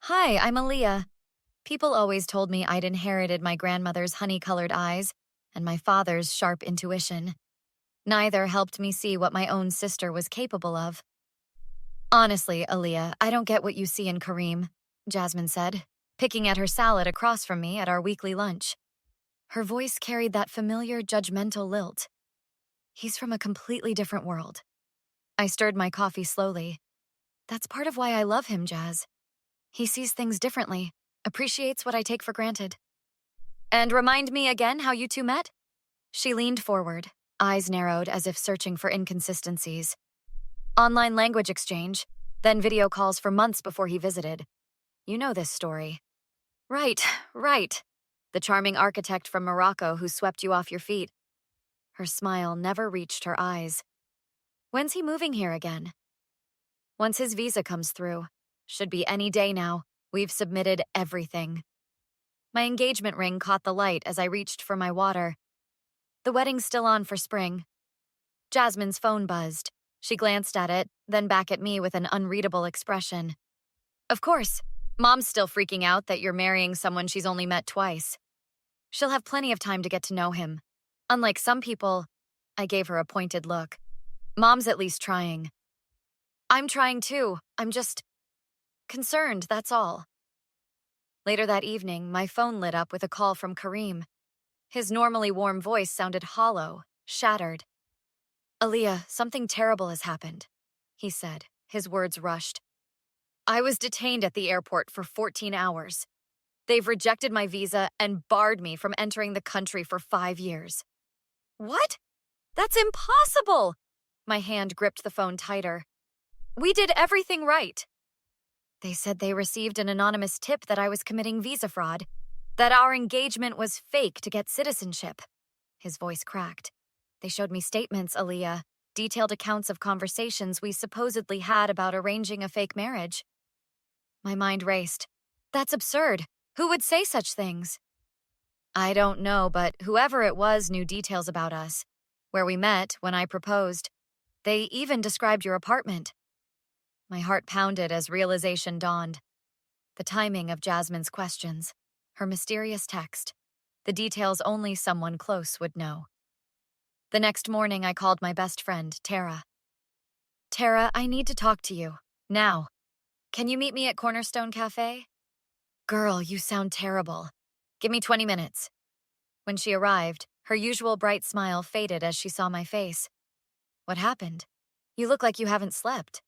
Hi, I'm Aaliyah. People always told me I'd inherited my grandmother's honey-colored eyes and my father's sharp intuition. Neither helped me see what my own sister was capable of. Honestly, Aaliyah, I don't get what you see in Kareem, Jasmine said, picking at her salad across from me at our weekly lunch. Her voice carried that familiar judgmental lilt. He's from a completely different world. I stirred my coffee slowly. That's part of why I love him, Jazz. He sees things differently, appreciates what I take for granted. And remind me again how you two met? She leaned forward, eyes narrowed as if searching for inconsistencies. Online language exchange, then video calls for months before he visited. You know this story. Right, right. The charming architect from Morocco who swept you off your feet. Her smile never reached her eyes. When's he moving here again? Once his visa comes through. Should be any day now. We've submitted everything. My engagement ring caught the light as I reached for my water. The wedding's still on for spring. Jasmine's phone buzzed. She glanced at it, then back at me with an unreadable expression. Of course. Mom's still freaking out that you're marrying someone she's only met twice. She'll have plenty of time to get to know him. Unlike some people, I gave her a pointed look. Mom's at least trying. I'm trying too. I'm just concerned, that's all. Later that evening, my phone lit up with a call from Kareem. His normally warm voice sounded hollow, shattered. Aaliyah, something terrible has happened, he said, his words rushed. I was detained at the airport for 14 hours. They've rejected my visa and barred me from entering the country for 5 years. What? That's impossible! My hand gripped the phone tighter. We did everything right. They said they received an anonymous tip that I was committing visa fraud, that our engagement was fake to get citizenship. His voice cracked. They showed me statements, Aaliyah, detailed accounts of conversations we supposedly had about arranging a fake marriage. My mind raced. That's absurd. Who would say such things? I don't know, but whoever it was knew details about us. Where we met, when I proposed. They even described your apartment. My heart pounded as realization dawned. The timing of Jasmine's questions, her mysterious text, the details only someone close would know. The next morning, I called my best friend, Tara. Tara, I need to talk to you. Now. Can you meet me at Cornerstone Cafe? Girl, you sound terrible. Give me 20 minutes. When she arrived, her usual bright smile faded as she saw my face. What happened? You look like you haven't slept.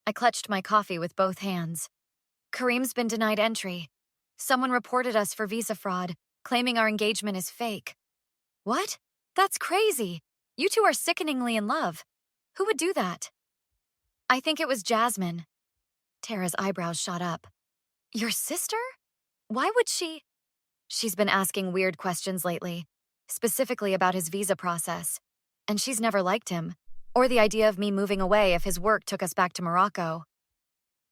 I clutched my coffee with both hands. Kareem's been denied entry. Someone reported us for visa fraud, claiming our engagement is fake. What? That's crazy. You two are sickeningly in love. Who would do that? I think it was Jasmine. Tara's eyebrows shot up. Your sister? Why would she? She's been asking weird questions lately, specifically about his visa process. And she's never liked him, or the idea of me moving away if his work took us back to Morocco.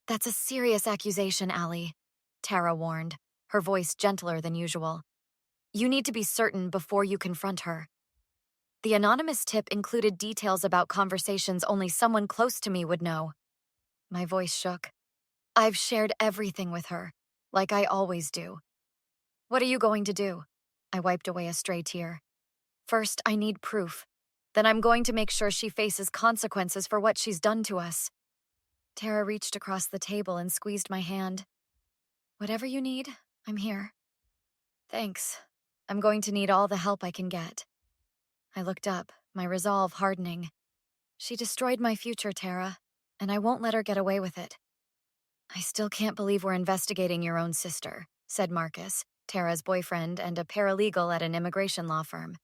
That's a serious accusation, Allie, Tara warned, her voice gentler than usual. You need to be certain before you confront her. The anonymous tip included details about conversations only someone close to me would know. My voice shook. I've shared everything with her, like I always do. What are you going to do? I wiped away a stray tear. First, I need proof. Then I'm going to make sure she faces consequences for what she's done to us. Tara reached across the table and squeezed my hand. Whatever you need, I'm here. Thanks. I'm going to need all the help I can get. I looked up, my resolve hardening. She destroyed my future, Tara, and I won't let her get away with it. I still can't believe we're investigating your own sister, said Marcus, Tara's boyfriend and a paralegal at an immigration law firm.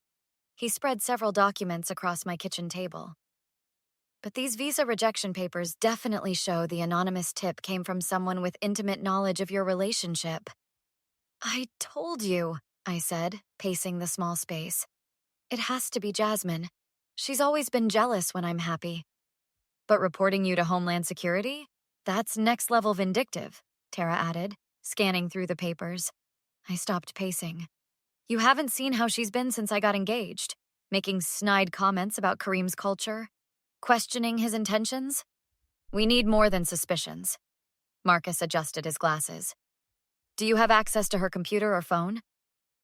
He spread several documents across my kitchen table. But these visa rejection papers definitely show the anonymous tip came from someone with intimate knowledge of your relationship. I told you, I said, pacing the small space. It has to be Jasmine. She's always been jealous when I'm happy. But reporting you to Homeland Security? That's next level vindictive, Tara added, scanning through the papers. I stopped pacing. You haven't seen how she's been since I got engaged, making snide comments about Kareem's culture, questioning his intentions? We need more than suspicions. Marcus adjusted his glasses. Do you have access to her computer or phone?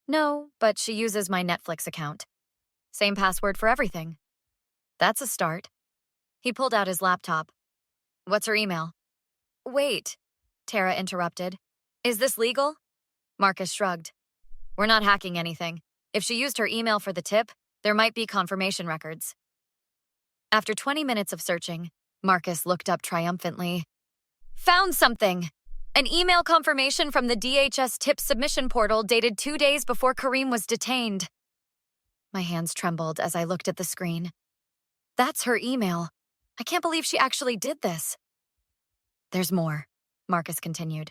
No, but she uses my Netflix account. Same password for everything. That's a start. He pulled out his laptop. What's her email? Wait, Tara interrupted. Is this legal? Marcus shrugged. We're not hacking anything. If she used her email for the tip, there might be confirmation records. After 20 minutes of searching, Marcus looked up triumphantly. Found something! An email confirmation from the DHS tip submission portal dated 2 days before Kareem was detained. My hands trembled as I looked at the screen. That's her email. I can't believe she actually did this. There's more, Marcus continued.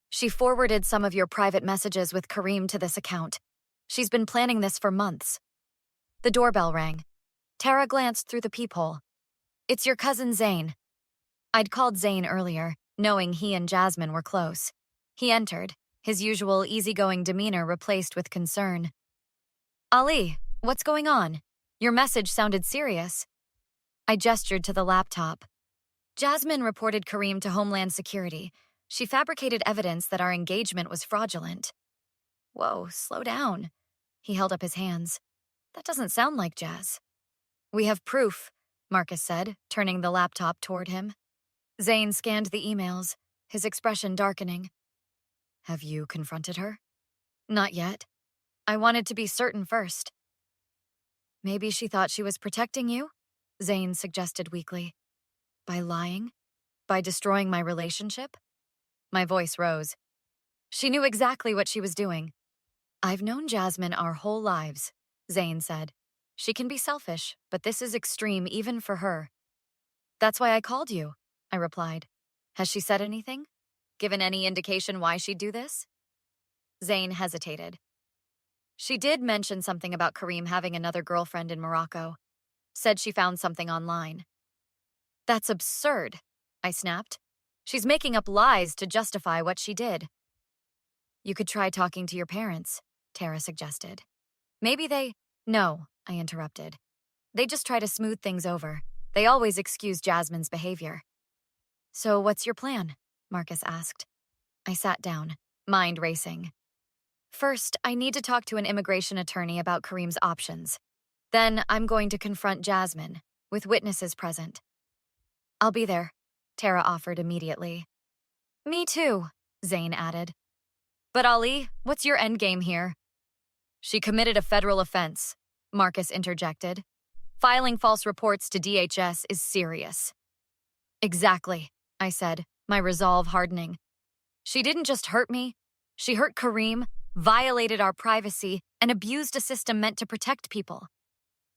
She forwarded some of your private messages with Kareem to this account. She's been planning this for months. The doorbell rang. Tara glanced through the peephole. It's your cousin Zane. I'd called Zane earlier, knowing he and Jasmine were close. He entered, his usual easygoing demeanor replaced with concern. Ali, what's going on? Your message sounded serious. I gestured to the laptop. Jasmine reported Kareem to Homeland Security. She fabricated evidence that our engagement was fraudulent. Whoa, slow down. He held up his hands. That doesn't sound like Jazz. We have proof, Marcus said, turning the laptop toward him. Zane scanned the emails, his expression darkening. Have you confronted her? Not yet. I wanted to be certain first. Maybe she thought she was protecting you? Zane suggested weakly. By lying? By destroying my relationship? My voice rose. She knew exactly what she was doing. I've known Jasmine our whole lives, Zane said. She can be selfish, but this is extreme even for her. That's why I called you, I replied. Has she said anything? Given any indication why she'd do this? Zane hesitated. She did mention something about Kareem having another girlfriend in Morocco. Said she found something online. That's absurd, I snapped. She's making up lies to justify what she did. You could try talking to your parents, Tara suggested. Maybe they... No, I interrupted. They just try to smooth things over. They always excuse Jasmine's behavior. So what's your plan? Marcus asked. I sat down, mind racing. First, I need to talk to an immigration attorney about Kareem's options. Then I'm going to confront Jasmine, with witnesses present. I'll be there, Tara offered immediately. Me too, Zane added. But Ali, what's your endgame here? She committed a federal offense, Marcus interjected. Filing false reports to DHS is serious. Exactly, I said, my resolve hardening. She didn't just hurt me. She hurt Kareem, violated our privacy, and abused a system meant to protect people.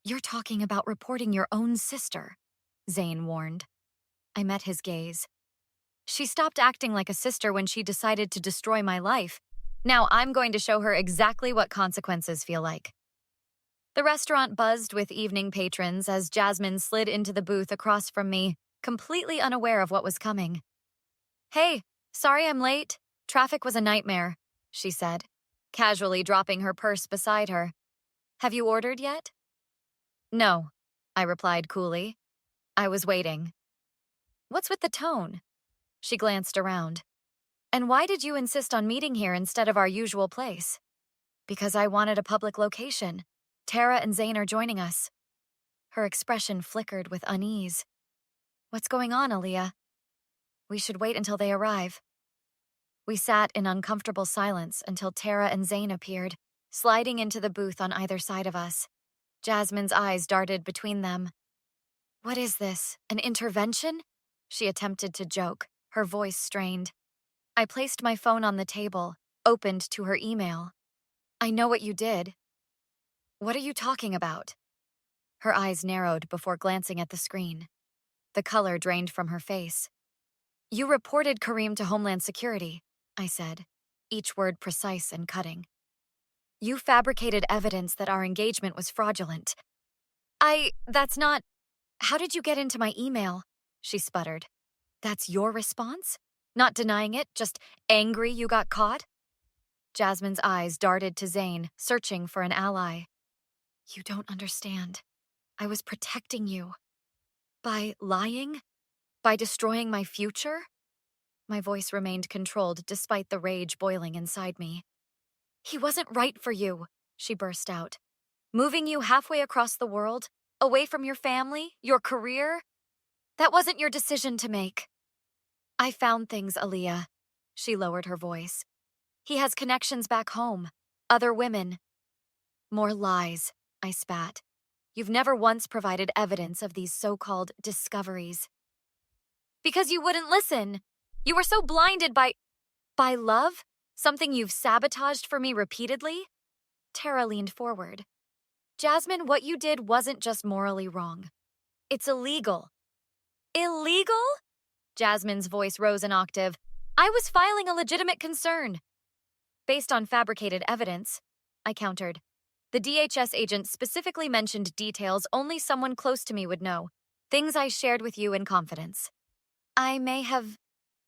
You're talking about reporting your own sister, Zane warned. I met his gaze. She stopped acting like a sister when she decided to destroy my life. Now I'm going to show her exactly what consequences feel like. The restaurant buzzed with evening patrons as Jasmine slid into the booth across from me, completely unaware of what was coming. Hey, sorry I'm late. Traffic was a nightmare, she said, casually dropping her purse beside her. Have you ordered yet? No, I replied coolly. I was waiting. What's with the tone? She glanced around. And why did you insist on meeting here instead of our usual place? Because I wanted a public location. Tara and Zane are joining us. Her expression flickered with unease. What's going on, Aaliyah? We should wait until they arrive. We sat in uncomfortable silence until Tara and Zane appeared, sliding into the booth on either side of us. Jasmine's eyes darted between them. What is this, an intervention? She attempted to joke, her voice strained. I placed my phone on the table, opened to her email. I know what you did. What are you talking about? Her eyes narrowed before glancing at the screen. The color drained from her face. You reported Kareem to Homeland Security, I said, each word precise and cutting. You fabricated evidence that our engagement was fraudulent. That's not... How did you get into my email? She sputtered. That's your response? Not denying it, just angry you got caught? Jasmine's eyes darted to Zane, searching for an ally. You don't understand. I was protecting you. By lying? By destroying my future? My voice remained controlled despite the rage boiling inside me. He wasn't right for you, she burst out. Moving you halfway across the world, away from your family, your career, that wasn't your decision to make. I found things, Aaliyah. She lowered her voice. He has connections back home, other women. More lies, I spat. You've never once provided evidence of these so-called discoveries. Because you wouldn't listen. You were so blinded by love? Something you've sabotaged for me repeatedly? Tara leaned forward. Jasmine, what you did wasn't just morally wrong. It's illegal. Illegal? Jasmine's voice rose an octave. I was filing a legitimate concern. Based on fabricated evidence, I countered. The DHS agent specifically mentioned details only someone close to me would know, things I shared with you in confidence. I may have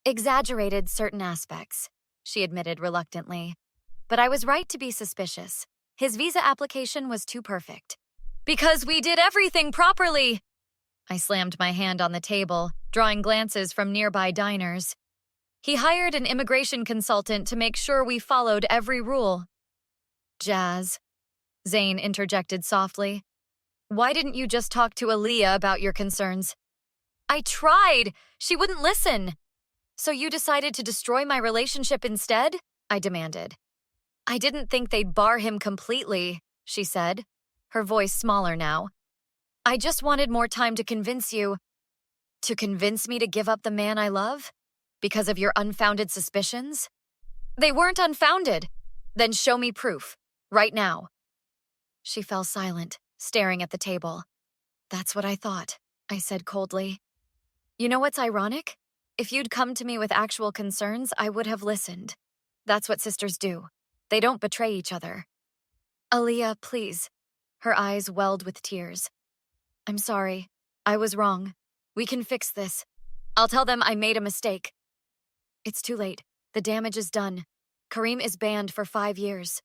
exaggerated certain aspects, she admitted reluctantly. But I was right to be suspicious. His visa application was too perfect. Because we did everything properly! I slammed my hand on the table, drawing glances from nearby diners. He hired an immigration consultant to make sure we followed every rule. Jazz, Zane interjected softly. Why didn't you just talk to Aaliyah about your concerns? I tried! She wouldn't listen! So you decided to destroy my relationship instead? I demanded. I didn't think they'd bar him completely, she said, her voice smaller now. I just wanted more time to convince you. To convince me to give up the man I love? Because of your unfounded suspicions? They weren't unfounded. Then show me proof. Right now. She fell silent, staring at the table. That's what I thought, I said coldly. You know what's ironic? If you'd come to me with actual concerns, I would have listened. That's what sisters do. They don't betray each other. Aaliyah, please. Her eyes welled with tears. I'm sorry. I was wrong. We can fix this. I'll tell them I made a mistake. It's too late. The damage is done. Kareem is banned for 5 years.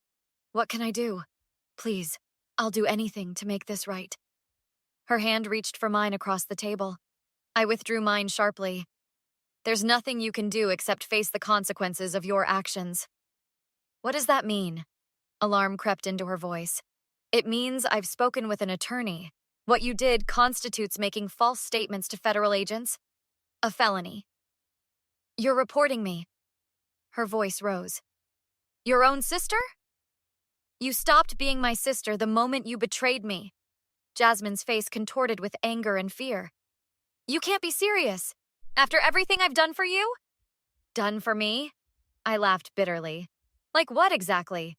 What can I do? Please, I'll do anything to make this right. Her hand reached for mine across the table. I withdrew mine sharply. There's nothing you can do except face the consequences of your actions. What does that mean? Alarm crept into her voice. It means I've spoken with an attorney. What you did constitutes making false statements to federal agents. A felony. You're reporting me. Her voice rose. Your own sister? You stopped being my sister the moment you betrayed me. Jasmine's face contorted with anger and fear. You can't be serious. After everything I've done for you? Done for me? I laughed bitterly. Like what exactly?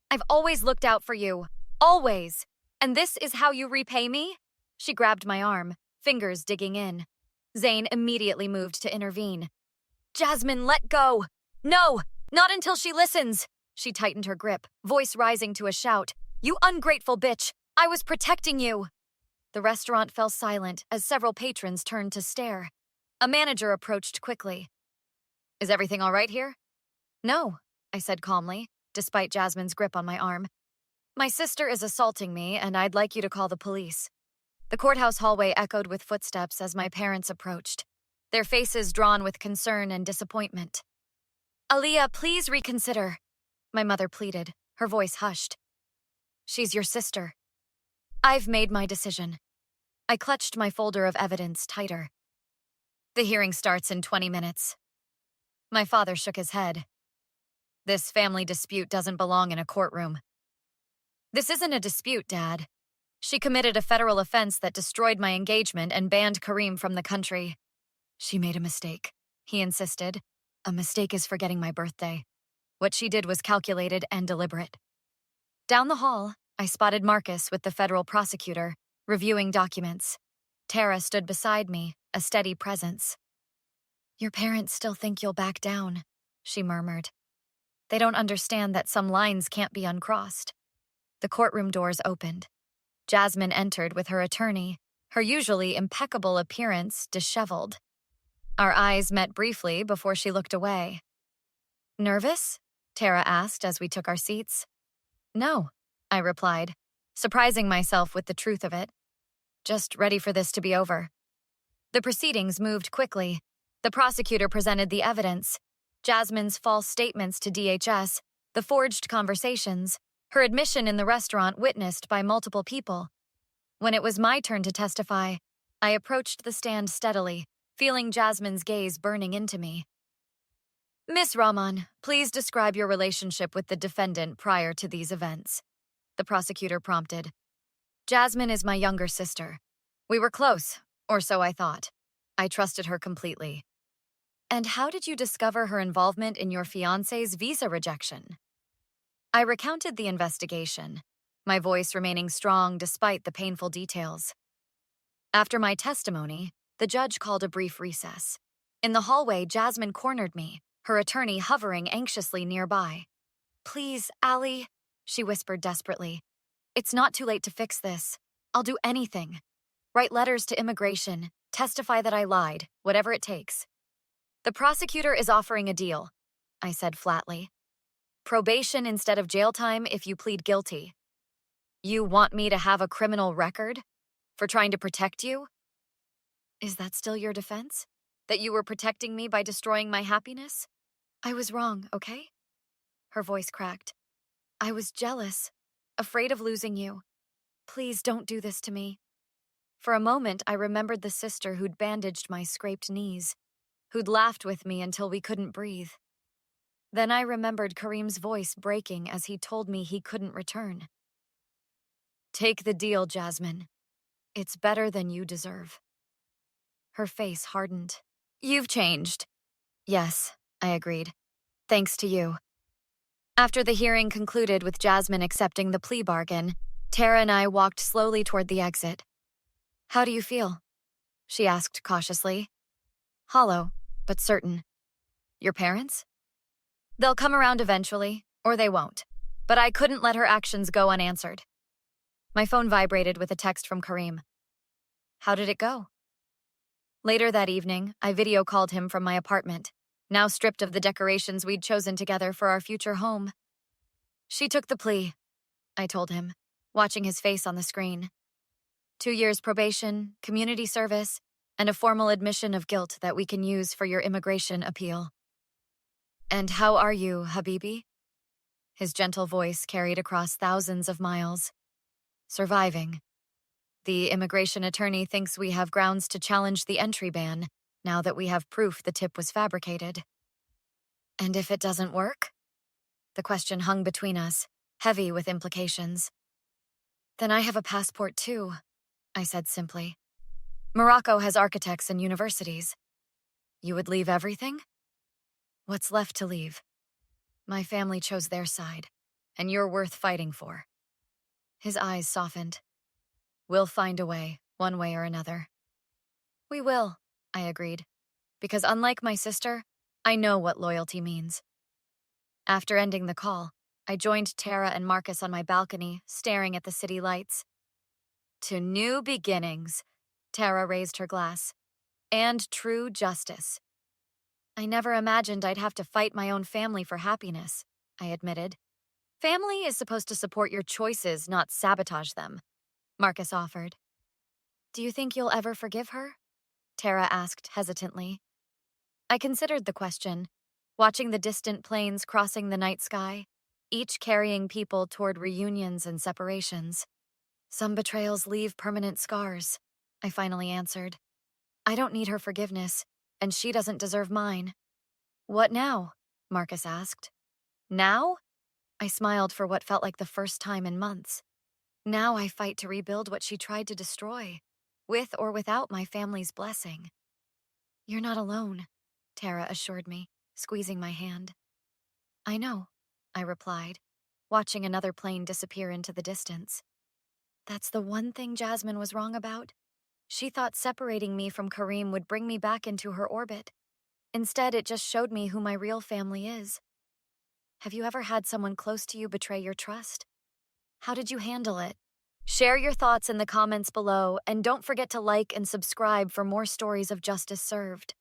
I've always looked out for you. Always. And this is how you repay me? She grabbed my arm, fingers digging in. Zane immediately moved to intervene. Jasmine, let go! No! Not until she listens! She tightened her grip, voice rising to a shout. You ungrateful bitch! I was protecting you! The restaurant fell silent as several patrons turned to stare. A manager approached quickly. Is everything all right here? No, I said calmly, despite Jasmine's grip on my arm. My sister is assaulting me, and I'd like you to call the police. The courthouse hallway echoed with footsteps as my parents approached, their faces drawn with concern and disappointment. Aaliyah, please reconsider, my mother pleaded, her voice hushed. She's your sister. I've made my decision. I clutched my folder of evidence tighter. The hearing starts in 20 minutes. My father shook his head. This family dispute doesn't belong in a courtroom. This isn't a dispute, Dad. She committed a federal offense that destroyed my engagement and banned Kareem from the country. She made a mistake, he insisted. A mistake is forgetting my birthday. What she did was calculated and deliberate. Down the hall, I spotted Marcus with the federal prosecutor, reviewing documents. Tara stood beside me, a steady presence. Your parents still think you'll back down, she murmured. They don't understand that some lines can't be uncrossed. The courtroom doors opened. Jasmine entered with her attorney, her usually impeccable appearance disheveled. Our eyes met briefly before she looked away. Nervous? Tara asked as we took our seats. No, I replied, surprising myself with the truth of it. Just ready for this to be over. The proceedings moved quickly. The prosecutor presented the evidence: Jasmine's false statements to DHS, the forged conversations, her admission in the restaurant witnessed by multiple people. When it was my turn to testify, I approached the stand steadily, feeling Jasmine's gaze burning into me. Miss Rahman, please describe your relationship with the defendant prior to these events, the prosecutor prompted. Jasmine is my younger sister. We were close, or so I thought. I trusted her completely. And how did you discover her involvement in your fiancé's visa rejection? I recounted the investigation, my voice remaining strong despite the painful details. After my testimony, the judge called a brief recess. In the hallway, Jasmine cornered me, her attorney hovering anxiously nearby. Please, Allie, she whispered desperately. It's not too late to fix this. I'll do anything. Write letters to immigration, testify that I lied, whatever it takes. The prosecutor is offering a deal, I said flatly. Probation instead of jail time if you plead guilty. You want me to have a criminal record? For trying to protect you? Is that still your defense? That you were protecting me by destroying my happiness? I was wrong, okay? Her voice cracked. I was jealous, afraid of losing you. Please don't do this to me. For a moment, I remembered the sister who'd bandaged my scraped knees, who'd laughed with me until we couldn't breathe. Then I remembered Kareem's voice breaking as he told me he couldn't return. Take the deal, Jasmine. It's better than you deserve. Her face hardened. You've changed. Yes, I agreed. Thanks to you. After the hearing concluded with Jasmine accepting the plea bargain, Tara and I walked slowly toward the exit. How do you feel? She asked cautiously. Hollow, but certain. Your parents? They'll come around eventually, or they won't. But I couldn't let her actions go unanswered. My phone vibrated with a text from Kareem. How did it go? Later that evening, I video called him from my apartment, now stripped of the decorations we'd chosen together for our future home. She took the plea, I told him, watching his face on the screen. 2 years probation, community service, and a formal admission of guilt that we can use for your immigration appeal. And how are you, Habibi? His gentle voice carried across thousands of miles. Surviving. The immigration attorney thinks we have grounds to challenge the entry ban, now that we have proof the tip was fabricated. And if it doesn't work? The question hung between us, heavy with implications. Then I have a passport too, I said simply. Morocco has architects and universities. You would leave everything? What's left to leave? My family chose their side, and you're worth fighting for. His eyes softened. We'll find a way, one way or another. We will, I agreed, because unlike my sister, I know what loyalty means. After ending the call, I joined Tara and Marcus on my balcony, staring at the city lights. To new beginnings, Tara raised her glass. And true justice. I never imagined I'd have to fight my own family for happiness, I admitted. Family is supposed to support your choices, not sabotage them, Marcus offered. Do you think you'll ever forgive her? Tara asked hesitantly. I considered the question, watching the distant planes crossing the night sky, each carrying people toward reunions and separations. Some betrayals leave permanent scars, I finally answered. I don't need her forgiveness, and she doesn't deserve mine. What now? Marcus asked. Now? I smiled for what felt like the first time in months. Now I fight to rebuild what she tried to destroy, with or without my family's blessing. You're not alone, Tara assured me, squeezing my hand. I know, I replied, watching another plane disappear into the distance. That's the one thing Jasmine was wrong about. She thought separating me from Kareem would bring me back into her orbit. Instead, it just showed me who my real family is. Have you ever had someone close to you betray your trust? How did you handle it? Share your thoughts in the comments below, and don't forget to like and subscribe for more stories of justice served.